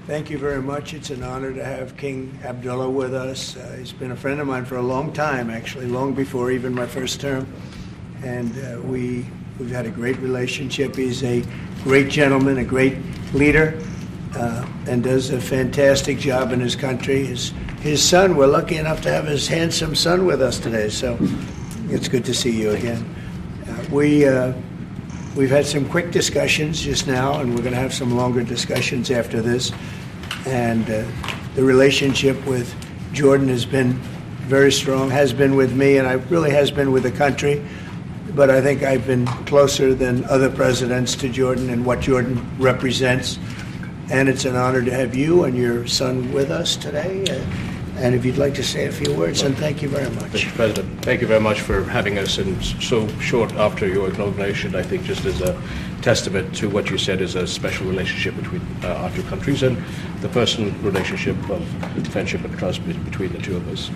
Thank you very much. It's an honor to have King Abdullah with us. He's been a friend of mine for a long time, actually, long before even my first term. And we've had a great relationship. He's a great gentleman, a great leader, and does a fantastic job in his country. His son, we're lucky enough to have his handsome son with us today, so it's good to see you again. We've had some quick discussions just now, and we're going to have some longer discussions after this. And the relationship with Jordan has been very strong, has been with me, and it really has been with the country. But I think I've been closer than other presidents to Jordan and what Jordan represents. And it's an honor to have you and your son with us today. And if you'd like to say a few words, and thank you very much. Mr. President, thank you very much for having us, and so short after your inauguration, I think just as a testament to what you said is a special relationship between our two countries and the personal relationship of friendship and trust between the two of us.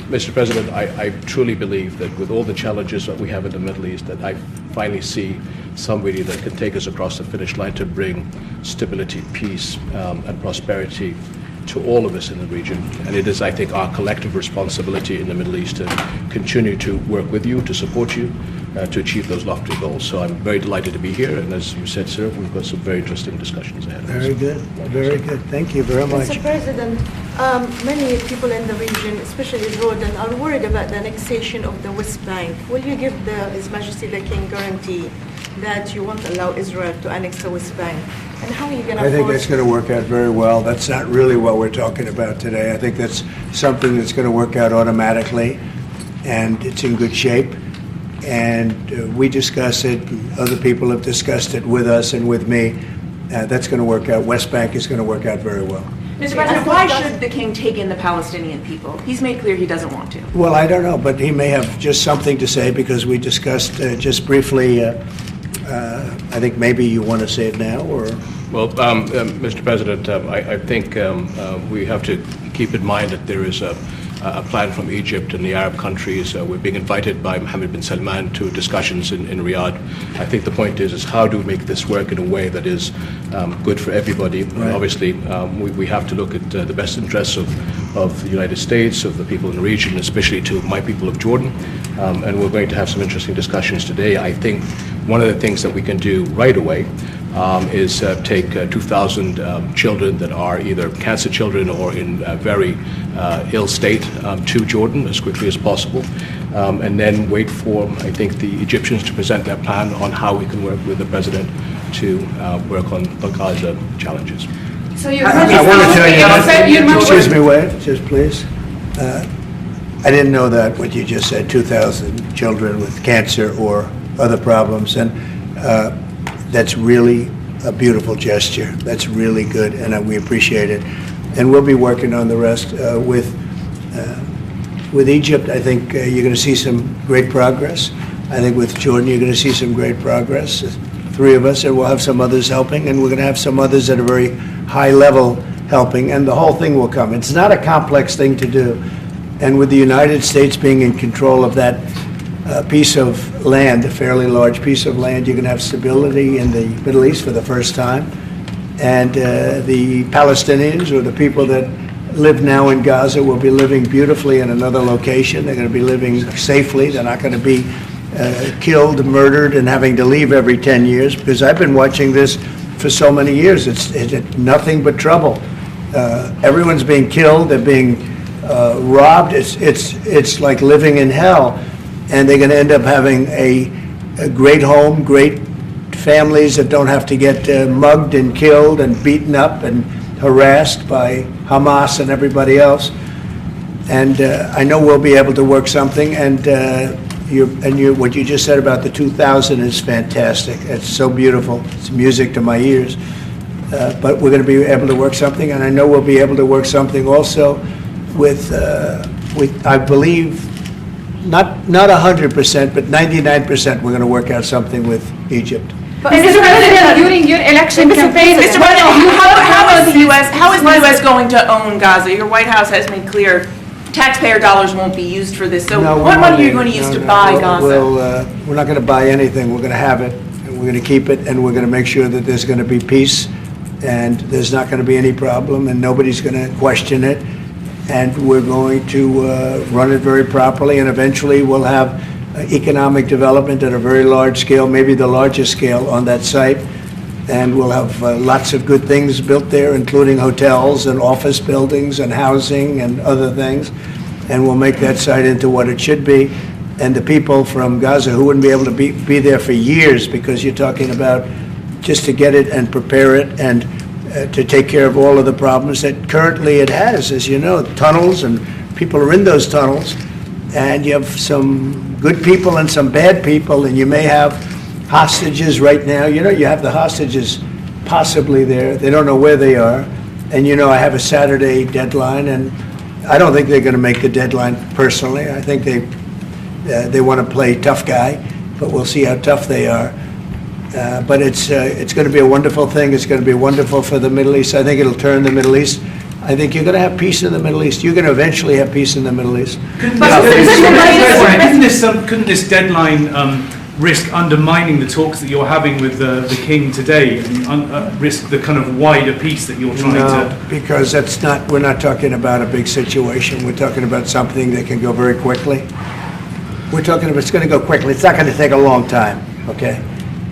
Mr. President, I truly believe that with all the challenges that we have in the Middle East, that I finally see somebody that can take us across the finish line to bring stability, peace, and prosperity to all of us in the region. And it is, I think, our collective responsibility in the Middle East to continue to work with you, to support you, to achieve those lofty goals. So I'm very delighted to be here, and as you said, sir, we've got some very interesting discussions ahead of us. Very good, very good. Thank you very much. Mr. President, many people in the region, especially Jordan, are worried about the annexation of the West Bank. Will you give His Majesty the King guarantee that you won't allow Israel to annex the West Bank? And how are you going to I think that's going to work out very well. That's not really what we're talking about today. I think that's something that's going to work out automatically, and it's in good shape. And we discuss it. Other people have discussed it with us and with me. That's going to work out. West Bank is going to work out very well. Mr. President, why should the King take in the Palestinian people? He's made clear he doesn't want to. Well, I don't know, but he may have just something to say, because we discussed just briefly. I think maybe you want to say it now, or? Well, Mr. President, I think we have to keep in mind that there is a plan from Egypt and the Arab countries. We're being invited by Mohammed bin Salman to discussions in Riyadh. I think the point is how do we make this work in a way that is good for everybody? Right. Obviously, we have to look at the best interests of the United States, of the people in the region, especially to my people of Jordan. And we're going to have some interesting discussions today. I think one of the things that we can do right away is take 2,000 children that are either cancer children or in a very ill state to Jordan as quickly as possible, and then wait for, I think, the Egyptians to present their plan on how we can work with the President to work on the Gaza challenges. So I want to tell you, excuse me, wait, just please. I didn't know that, what you just said, 2,000 children with cancer or other problems, and that's really a beautiful gesture. That's really good, and we appreciate it. And we'll be working on the rest with Egypt. I think you're going to see some great progress. I think with Jordan, you're going to see some great progress. 3 of us, and we'll have some others helping, and we're going to have some others at a very high level helping, and the whole thing will come. It's not a complex thing to do. And with the United States being in control of that piece of land, a fairly large piece of land, you're going to have stability in the Middle East for the first time. And the Palestinians, or the people that live now in Gaza, will be living beautifully in another location. They're going to be living safely. They're not going to be killed, murdered, and having to leave every 10 years, because I've been watching this for so many years. It's nothing but trouble. Everyone's being killed. They're being robbed. It's like living in hell. And they're going to end up having a great home, great families that don't have to get mugged and killed and beaten up and harassed by Hamas and everybody else. And I know we'll be able to work something. And what you just said about the 2,000 is fantastic. It's so beautiful. It's music to my ears. But we're going to be able to work something, and I know we'll be able to work something also with I believe, not 100%, but 99%. We're going to work out something with Egypt. But Mr. President, during your election campaign, Mr. President, how is the U.S. going to own Gaza? Your White House has made clear taxpayer dollars won't be used for this. So what money are you going to use to buy Gaza? We're not going to buy anything. We're going to have it, and we're going to keep it, and we're going to make sure that there's going to be peace and there's not going to be any problem, and nobody's going to question it, and we're going to run it very properly, and eventually we'll have economic development at a very large scale, maybe the largest scale on that site, and we'll have lots of good things built there, including hotels and office buildings and housing and other things, and we'll make that site into what it should be. And the people from Gaza who wouldn't be able to be there for years, because you're talking about just to get it and prepare it and to take care of all of the problems that currently it has, as you know, tunnels, and people are in those tunnels, and you have some good people and some bad people, and you may have hostages right now. You know, you have the hostages possibly there. They don't know where they are. And you know, I have a Saturday deadline, and I don't think they're going to make the deadline personally. I think they want to play tough guy, but we'll see how tough they are. But it's going to be a wonderful thing. It's going to be wonderful for the Middle East. I think it'll turn the Middle East. I think you're going to have peace in the Middle East. You're going to eventually have peace in the Middle East. Couldn't this deadline risk undermining the talks that you're having with the king today, and risk the kind of wider peace that you're trying to? No, because we're not talking about a big situation. We're talking about something that can go very quickly. We're talking about, it's going to go quickly. It's not going to take a long time, okay?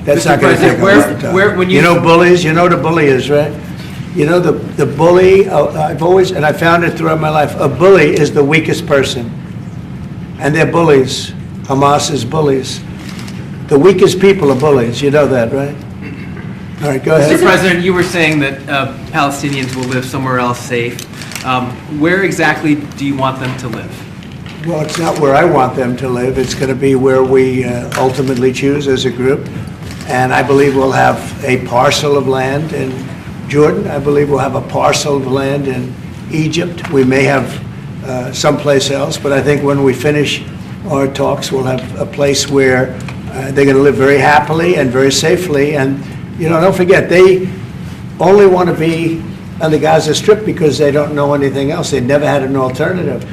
That's not going to take a long time. You know bullies, you know what a bully is, right? You know the bully, I've always, and I found it throughout my life, a bully is the weakest person. And they're bullies. Hamas is bullies. The weakest people are bullies. You know that, right? All right, go ahead. Mr. President, you were saying that Palestinians will live somewhere else safe. Where exactly do you want them to live? Well, it's not where I want them to live. It's going to be where we ultimately choose as a group. And I believe we'll have a parcel of land in Jordan. I believe we'll have a parcel of land in Egypt. We may have someplace else, but I think when we finish our talks, we'll have a place where they're going to live very happily and very safely. And, you know, don't forget, they only want to be on the Gaza Strip because they don't know anything else. They've never had an alternative.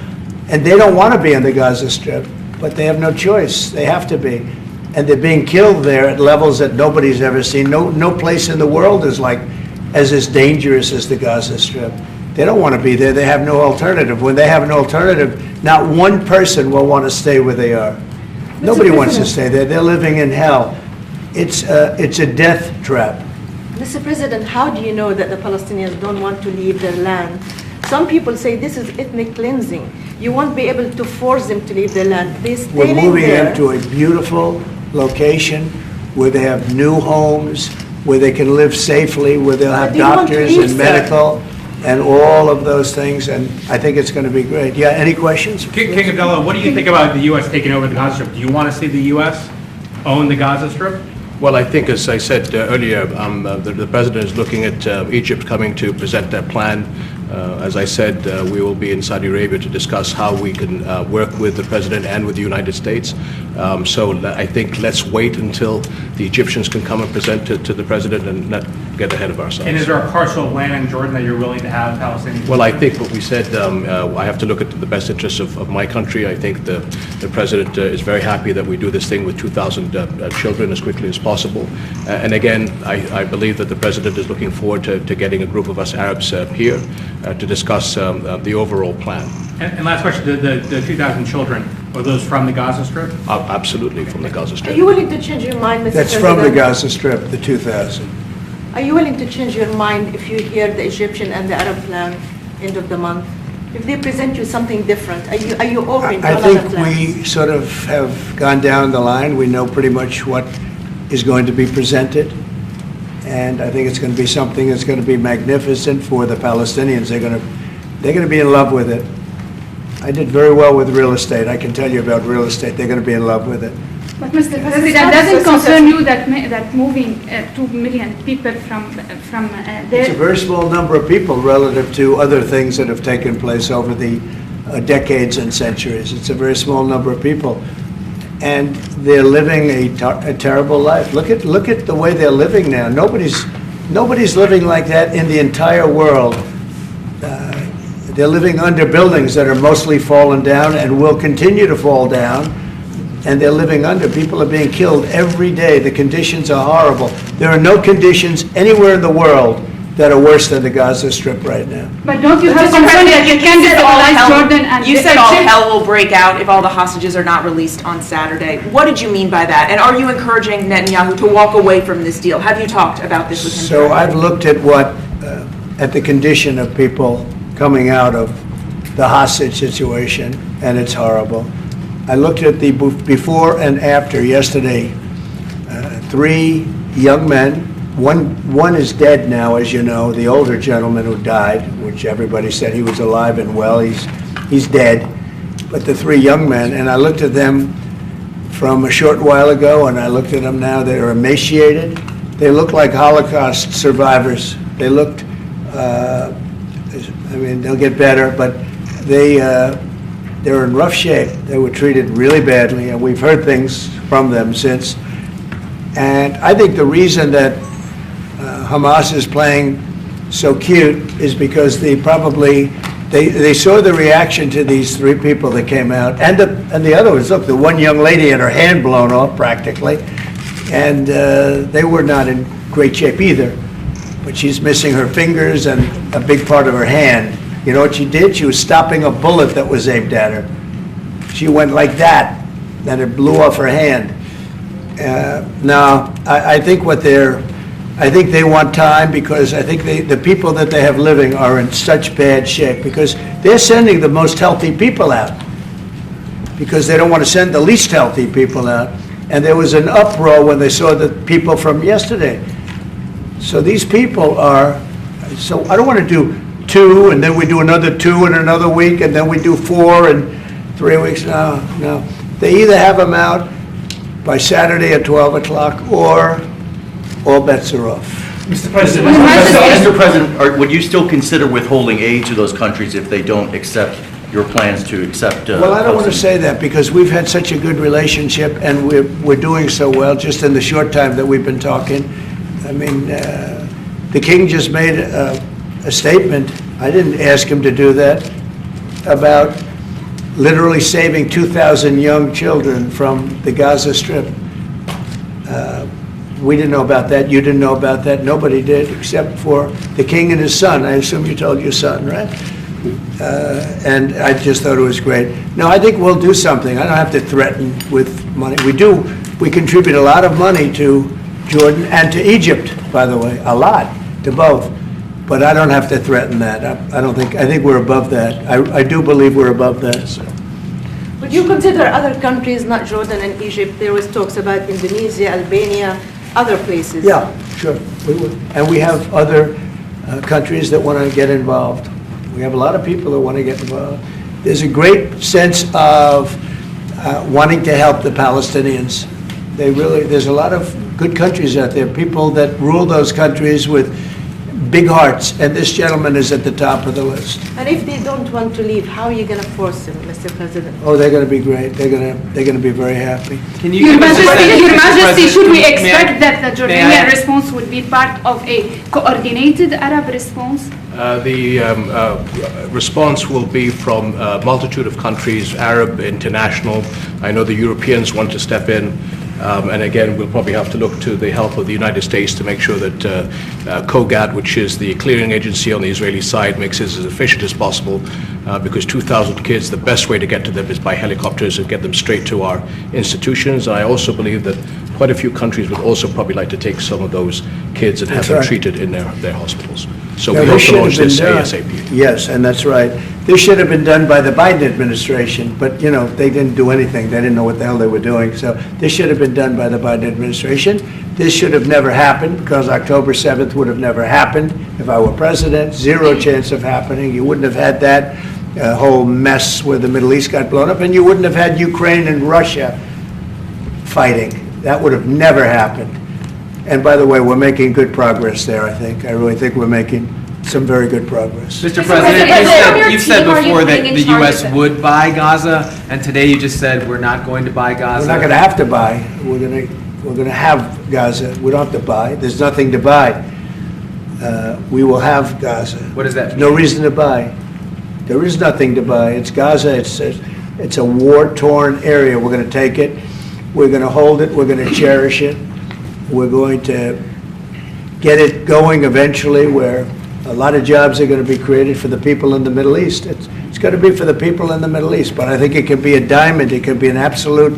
And they don't want to be on the Gaza Strip, but they have no choice. They have to be. And they're being killed there at levels that nobody's ever seen. No place in the world is as dangerous as the Gaza Strip. They don't want to be there. They have no alternative. When they have an alternative, not one person will want to stay where they are. Nobody wants to stay there. They're living in hell. It's a death trap. Mr. President, how do you know that the Palestinians don't want to leave their land? Some people say this is ethnic cleansing. You won't be able to force them to leave their land. We're moving them to a beautiful location where they have new homes, where they can live safely, where they'll have doctors and medical and all of those things, and I think it's going to be great. Yeah, any questions? King Abdullah, what do you think about the U.S. taking over the Gaza Strip? Do you want to see the U.S. own the Gaza Strip? Well, I think, as I said earlier, the President is looking at Egypt coming to present their plan. As I said, we will be in Saudi Arabia to discuss how we can work with the President and with the United States. So I think let's wait until the Egyptians can come and present to the President and not get ahead of ourselves. And is there a parcel of land in Jordan that you're willing to have Palestinians? Well, I think what we said, I have to look at the best interests of my country. I think the President is very happy that we do this thing with 2,000 children as quickly as possible. And again, I believe that the President is looking forward to getting a group of us Arabs here to discuss the overall plan. And last question, the 2,000 children, are those from the Gaza Strip? Absolutely, from the Gaza Are Strip. you willing to change your mind, Mr. That's President? from the Gaza Strip, the 2,000. Are you willing to change your mind if you hear the Egyptian and the Arab plan end of the month? If they present you something different, are you open to I another think plan? we sort of have gone down the line. We know pretty much what is going to be presented. And I think it's going to be something that's going to be magnificent for the Palestinians. They're going to be in love with it. I did very well with real estate. I can tell you about real estate. They're going to be in love with it. But Mr. President, doesn't concern you that moving 2 million people from It's a there? very small number of people relative to other things that have taken place over the decades and centuries. It's a very small number of people. And they're living a terrible life. Look at the way they're living now. Nobody's living like that in the entire world. They're living under buildings that are mostly fallen down and will continue to fall down. And they're living under. People are being killed every day. The conditions are horrible. There are no conditions anywhere in the world that are worse than the Gaza Strip right now. But don't you have Mr. concern President, that you can destabilize Jordan and you said all Egypt? hell will break out if all the hostages are not released on Saturday. What did you mean by that? And are you encouraging Netanyahu to walk away from this deal? Have you talked about this with him? So I've looked at at the condition of people coming out of the hostage situation, and it's horrible. I looked at the before and after yesterday. 3 young men. One is dead now, as you know, the older gentleman who died, which everybody said he was alive and well. He's dead. But the 3 young men, and I looked at them from a short while ago, and I looked at them now. They're emaciated. They look like Holocaust survivors. They looked. I mean, they'll get better, but they're in rough shape. They were treated really badly, and we've heard things from them since. And I think the reason that Hamas is playing so cute is because they saw the reaction to these 3 people that came out, and the other ones. Look, the one young lady had her hand blown off practically, and they were not in great shape either. But she's missing her fingers and a big part of her hand. You know what she did? She was stopping a bullet that was aimed at her. She went like that, and it blew off her hand. Now, I think I think they want time, because I think the people that they have living are in such bad shape, because they're sending the most healthy people out, because they don't want to send the least healthy people out. And there was an uproar when they saw the people from yesterday. So these people are, so I don't want to do 2, and then we do another 2 in another week, and then we do 4 in 3 weeks. No. They either have them out by Saturday at 12 o'clock, or all bets are off. Mr. President, Mr. President, would you still consider withholding aid to those countries if they don't accept your plans to accept? Well, I don't want to say that, because we've had such a good relationship, and we're doing so well just in the short time that we've been talking. I mean, the king just made a statement. I didn't ask him to do that, about literally saving 2,000 young children from the Gaza Strip. We didn't know about that. You didn't know about that. Nobody did, except for the king and his son. I assume you told your son, right? And I just thought it was great. No, I think we'll do something. I don't have to threaten with money. We contribute a lot of money to Jordan and to Egypt, by the way, a lot, to both. But I don't have to threaten that. I think we're above that. I do believe we're above that. So. Would you consider other countries, not Jordan and Egypt? There was talks about Indonesia, Albania, other places. Yeah, sure, we would. And we have other countries that want to get involved. We have a lot of people that want to get involved. There's a great sense of wanting to help the Palestinians. There's a lot of good countries out there, people that rule those countries with big hearts, and this gentleman is at the top of the list. And if they don't want to leave, how are you going to force them, Mr. President? Oh, they're going to be great. They're going to be very happy. Can you Your give us just Majesty, Your Mr. Majesty, President, should we may I- expect that the may Jordanian I- response would be part of a coordinated Arab response? The response will be from a multitude of countries, Arab, international. I know the Europeans want to step in. And again, we'll probably have to look to the help of the United States to make sure that COGAT, which is the clearing agency on the Israeli side, makes it as efficient as possible, because 2,000 kids, the best way to get to them is by helicopters and get them straight to our institutions. I also believe that quite a few countries would also probably like to take some of those kids and have That's them right. treated in their hospitals. So Yeah, we this hope to should launch have this been done. ASAP. Yes, and that's right. This should have been done by the Biden administration, but, you know, they didn't do anything. They didn't know what the hell they were doing. So this should have been done by the Biden administration. This should have never happened, because October 7th would have never happened if I were president. 0 chance of happening. You wouldn't have had that whole mess where the Middle East got blown up, and you wouldn't have had Ukraine and Russia fighting. That would have never happened. And by the way, we're making good progress there, I think. I really think we're making some very good progress. Mr. President, President, you've said team, are you before that putting in the charge U.S. of it? would buy Gaza, and today you just said we're not going to buy Gaza. We're not going to have to buy. We're going to have Gaza. We don't have to buy. There's nothing to buy. We will have Gaza. What does that mean? No reason to buy. There is nothing to buy. It's Gaza. It's a war-torn area. We're going to take it. We're going to hold it. We're going to cherish it. We're going to get it going eventually where a lot of jobs are going to be created for the people in the Middle East. It's going to be for the people in the Middle East, but I think it can be a diamond. It can be an absolute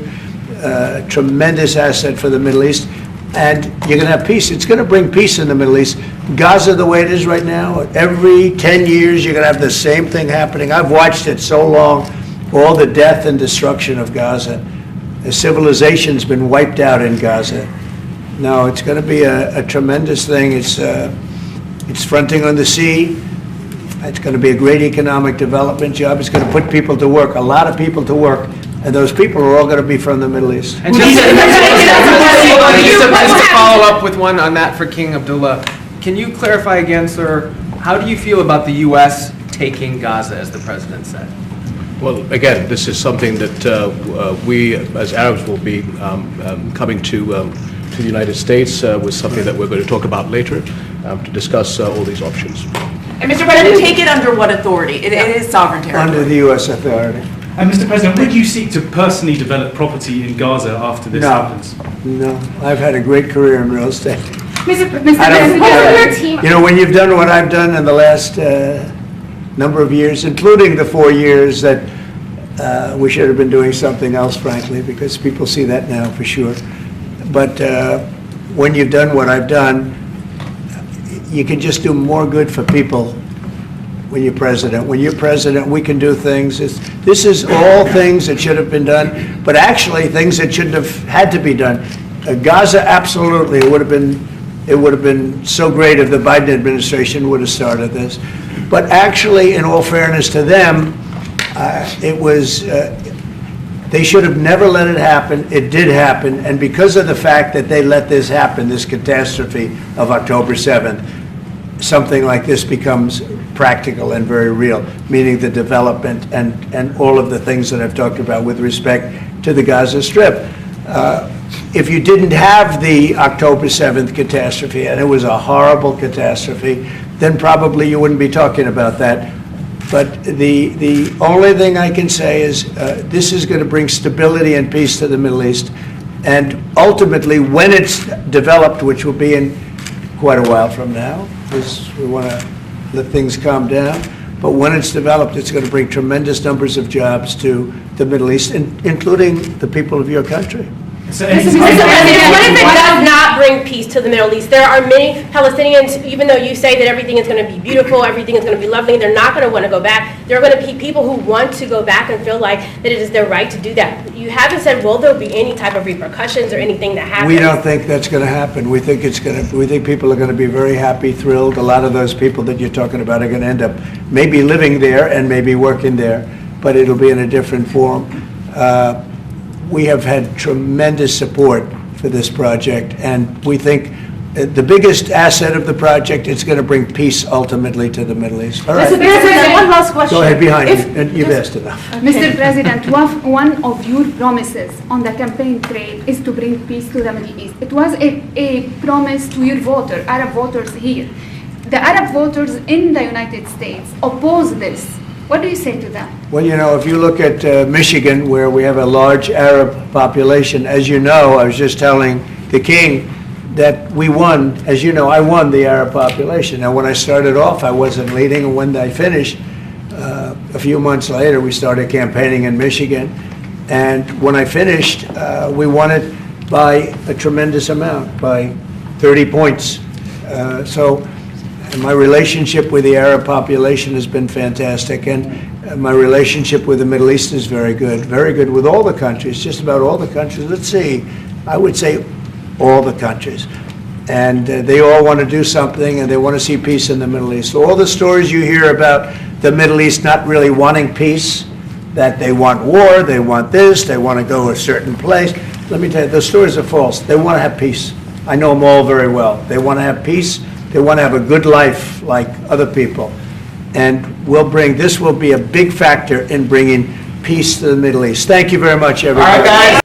tremendous asset for the Middle East, and you're going to have peace. It's going to bring peace in the Middle East. Gaza, the way it is right now, every 10 years you're going to have the same thing happening. I've watched it so long, all the death and destruction of Gaza. The civilization's been wiped out in Gaza. No, it's going to be a tremendous thing. It's fronting on the sea. It's going to be a great economic development job. It's going to put people to work, a lot of people to work, and those people are all going to be from the Middle East. And just to follow up with one on that for King Abdullah, can you clarify again, sir, how do you feel about the U.S. taking Gaza, as the president said? Well, again, this is something that we, as Arabs, will be coming to the United States with something that we're going to talk about later to discuss all these options. And Mr. President, take it under what authority? It is sovereign territory. Under the U.S. authority. And Mr. President, would you seek to personally develop property in Gaza after this happens? No, I've had a great career in real estate. Mr. President, You know, when you've done what I've done in the last number of years, including the 4 years that we should have been doing something else, frankly, because people see that now for sure. But when you've done what I've done, you can just do more good for people when you're president. When you're president, we can do things. This is all things that should have been done, but actually things that shouldn't have had to be done. Gaza, absolutely, it would have been so great if the Biden administration would have started this. But actually, in all fairness to them, they should have never let it happen. It did happen, and because of the fact that they let this happen, this catastrophe of October 7th, something like this becomes practical and very real, meaning the development and all of the things that I've talked about with respect to the Gaza Strip. If you didn't have the October 7th catastrophe, and it was a horrible catastrophe, then probably you wouldn't be talking about that. But the only thing I can say is this is going to bring stability and peace to the Middle East. And ultimately, when it's developed, which will be in quite a while from now, because we want to let things calm down, but when it's developed, it's going to bring tremendous numbers of jobs to the Middle East, including the people of your country. Mr. President, what if it does not bring peace to the Middle East? There are many Palestinians, even though you say that everything is going to be beautiful, everything is going to be lovely, they're not going to want to go back. There are going to be people who want to go back and feel like that it is their right to do that. You haven't said, will there be any type of repercussions or anything that happens? We don't think that's going to happen. We think people are going to be very happy, thrilled. A lot of those people that you're talking about are going to end up maybe living there and maybe working there, but it'll be in a different form. We have had tremendous support for this project, and we think the biggest asset of the project is going to bring peace ultimately to the Middle East. All right. Mr. President, one last question. Go ahead, behind you. And you've asked enough. Mr. President, one of your promises on the campaign trail is to bring peace to the Middle East. It was a promise to your Arab voters here. The Arab voters in the United States oppose this. What do you say to that? Well, you know, if you look at Michigan, where we have a large Arab population, as you know, I was just telling the King that we won. As you know, I won the Arab population. Now, when I started off, I wasn't leading, and when I finished, a few months later, we started campaigning in Michigan. And when I finished, we won it by a tremendous amount, by 30 points. My relationship with the Arab population has been fantastic, and my relationship with the Middle East is very good with all the countries, just about all the countries. Let's see, I would say all the countries. And they all want to do something, and they want to see peace in the Middle East. All the stories you hear about the Middle East not really wanting peace, that they want war, they want this, they want to go a certain place. Let me tell you, those stories are false. They want to have peace. I know them all very well. They want to have peace. They want to have a good life like other people. And this will be a big factor in bringing peace to the Middle East. Thank you very much, everybody. All right, guys.